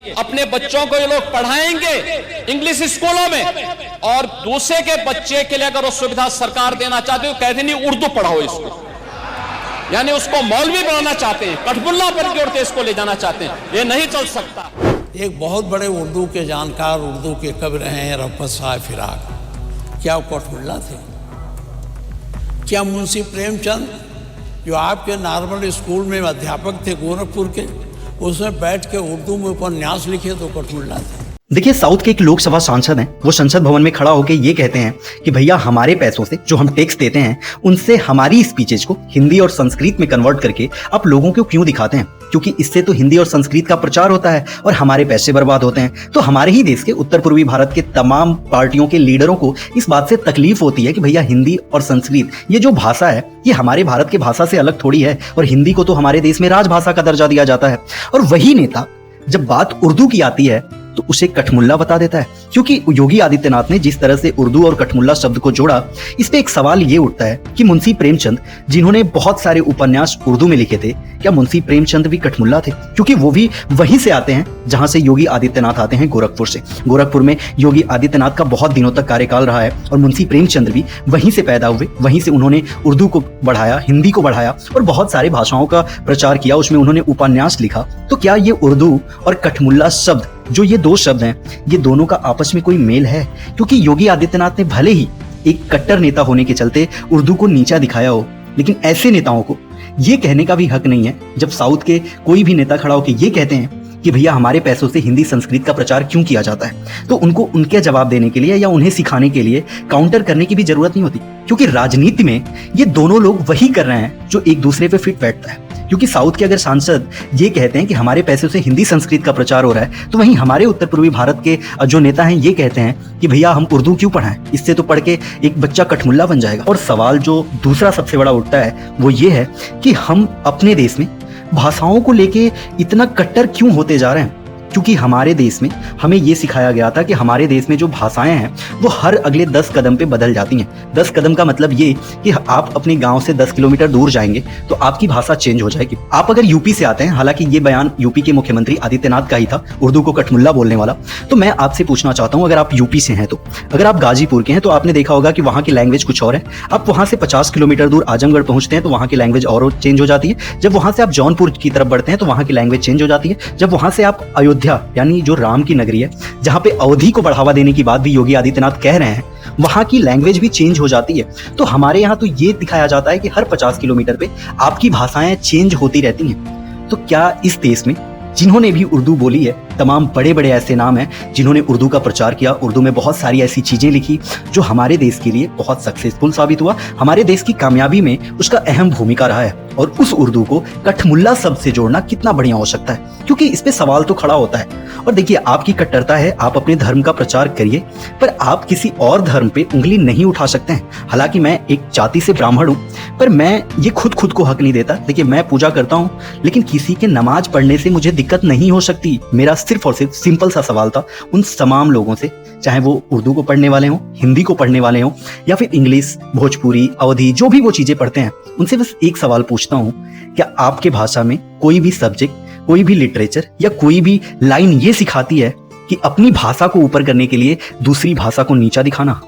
अपने बच्चों को ये लोग पढ़ाएंगे इंग्लिश स्कूलों में, और दूसरे के बच्चे के लिए अगर वो सुविधा सरकार देना चाहती है तो कहते नहीं उर्दू पढ़ाओ इसको, यानी उसको मौलवी बनाना चाहते हैं, कठपुल्ला पर जोड़ते इसको ले जाना चाहते हैं। ये नहीं चल सकता। एक बहुत बड़े उर्दू के जानकार, उर्दू के कवि रहे हैं रफ़त साहब फिराक। क्या वो कठपुल्ला थे? क्या मुंशी प्रेमचंद जो आपके नॉर्मल स्कूल में अध्यापक थे गोरखपुर के, उसमें बैठ के उर्दू में उपन्यास लिखे तो कठपुल्ला थे? देखिए, साउथ के एक लोकसभा सांसद हैं, वो संसद भवन में खड़ा होकर ये कहते हैं कि भैया हमारे पैसों से जो हम टैक्स देते हैं उनसे हमारी स्पीचेज को हिंदी और संस्कृत में कन्वर्ट करके आप लोगों को क्यों दिखाते हैं, क्योंकि इससे तो हिंदी और संस्कृत का प्रचार होता है और हमारे पैसे बर्बाद होते हैं। तो हमारे ही देश के उत्तर पूर्वी भारत के तमाम पार्टियों के लीडरों को इस बात से तकलीफ होती है कि भैया हिंदी और संस्कृत ये जो भाषा है ये हमारे भारत की भाषा से अलग थोड़ी है, और हिंदी को तो हमारे देश में राजभाषा का दर्जा दिया जाता है। और वही नेता जब बात उर्दू की आती है तो उसे कठमुल्ला बता देता है, क्योंकि योगी आदित्यनाथ ने जिस तरह से उर्दू और कठमुल्ला शब्द को जोड़ा, इस पे एक सवाल ये उठता है कि मुंशी प्रेमचंद जिन्होंने बहुत सारे उपन्यास उर्दू में लिखे थे, क्या मुंशी प्रेमचंद भी कठमुल्ला थे? क्योंकि वो भी वहीं से आते हैं जहां से योगी आदित्यनाथ आते हैं, गोरखपुर से। गोरखपुर में योगी आदित्यनाथ का बहुत दिनों तक कार्यकाल रहा है और मुंशी प्रेमचंद भी वहीं से पैदा हुए, वहीं से उन्होंने उर्दू को बढ़ाया, हिंदी को बढ़ाया और बहुत सारे भाषाओं का प्रचार किया, उसमें उन्होंने उपन्यास लिखा। तो क्या ये उर्दू और कठमुल्ला शब्द, जो ये दो शब्द हैं, ये दोनों का आपस में कोई मेल है? क्योंकि योगी आदित्यनाथ ने भले ही एक कट्टर नेता होने के चलते उर्दू को नीचा दिखाया हो, लेकिन ऐसे नेताओं को ये कहने का भी हक नहीं है जब साउथ के कोई भी नेता खड़ा होकर ये कहते हैं कि भैया हमारे पैसों से हिंदी संस्कृत का प्रचार क्यों किया जाता है, तो उनको उनके जवाब देने के लिए या उन्हें सिखाने के लिए काउंटर करने की भी जरूरत नहीं होती। क्योंकि राजनीति में ये दोनों लोग वही कर रहे हैं जो एक दूसरे पे फिट बैठता है। क्योंकि साउथ के अगर सांसद ये कहते हैं कि हमारे पैसों से हिंदी संस्कृत का प्रचार हो रहा है, तो वहीं हमारे उत्तर पूर्वी भारत के जो नेता हैं ये कहते हैं कि भैया हम उर्दू क्यों पढ़ाएं, इससे तो पढ़ के एक बच्चा कठमुल्ला बन जाएगा। और सवाल जो दूसरा सबसे बड़ा उठता है वो ये है कि हम अपने देश में भाषाओं को लेके इतना कट्टर क्यों होते जा रहे हैं? क्योंकि हमारे देश में हमें ये सिखाया गया था कि हमारे देश में जो भाषाएं हैं वो हर अगले 10 कदम पे बदल जाती हैं। 10 कदम का मतलब ये कि आप अपने गांव से 10 किलोमीटर दूर जाएंगे तो आपकी भाषा चेंज हो जाएगी। आप अगर यूपी से आते हैं, हालांकि ये बयान यूपी के मुख्यमंत्री आदित्यनाथ का ही था, उर्दू को कठमुल्ला बोलने वाला, तो मैं आपसे पूछना चाहता हूँ, अगर आप यूपी से हैं तो, अगर आप गाजीपुर के हैं तो आपने देखा होगा कि वहाँ की लैंग्वेज कुछ और है। आप वहाँ से 50 किलोमीटर दूर आजमगढ़ पहुँचते हैं तो वहाँ की लैंग्वेज और चेंज हो जाती है। जब वहाँ से आप जौनपुर की तरफ बढ़ते हैं तो वहाँ की लैंग्वेज चेंज हो जाती है। जब वहाँ से आप अयोध्या, यानी जो राम की नगरी है, जहां पे अवधि को बढ़ावा देने की बात भी योगी आदित्यनाथ कह रहे हैं, वहां की लैंग्वेज भी चेंज हो जाती है। तो हमारे यहाँ तो ये दिखाया जाता है कि हर 50 किलोमीटर पे आपकी भाषाएं चेंज होती रहती हैं। तो क्या इस देश में जिन्होंने भी उर्दू बोली है, तमाम बड़े बड़े ऐसे नाम हैं जिन्होंने उर्दू का प्रचार किया, उर्दू में बहुत सारी ऐसी चीजें लिखी जो हमारे देश के लिए बहुत सक्सेसफुल साबित हुआ, हमारे देश की कामयाबी में उसका अहम भूमिका रहा है। और उस उर्दू को कठमुल्ला शब्द से जोड़ना कितना बढ़िया हो सकता है? क्योंकि इस पे सवाल तो खड़ा होता है। और देखिए, आपकी कट्टरता है, आप अपने धर्म का प्रचार करिए, पर आप किसी और धर्म पे उंगली नहीं उठा सकते हैं। हालांकि मैं एक जाति से ब्राह्मण हूं, पर मैं ये खुद को हक नहीं देता। देखिए, मैं पूजा करता हूं, लेकिन किसी के नमाज पढ़ने से मुझे दिक्कत नहीं हो सकती। मेरा सिर्फ और सिर्फ सिंपल सा सवाल था उन तमाम लोगों से, चाहे वो उर्दू को पढ़ने वाले हों, हिंदी को पढ़ने वाले हों, या फिर इंग्लिश, भोजपुरी, अवधी, जो भी वो चीजें पढ़ते हैं, उनसे बस एक सवाल पूछता हूं, क्या आपके भाषा में कोई भी सब्जेक्ट, कोई भी लिटरेचर या कोई भी लाइन ये सिखाती है कि अपनी भाषा को ऊपर करने के लिए दूसरी भाषा को नीचा दिखाना?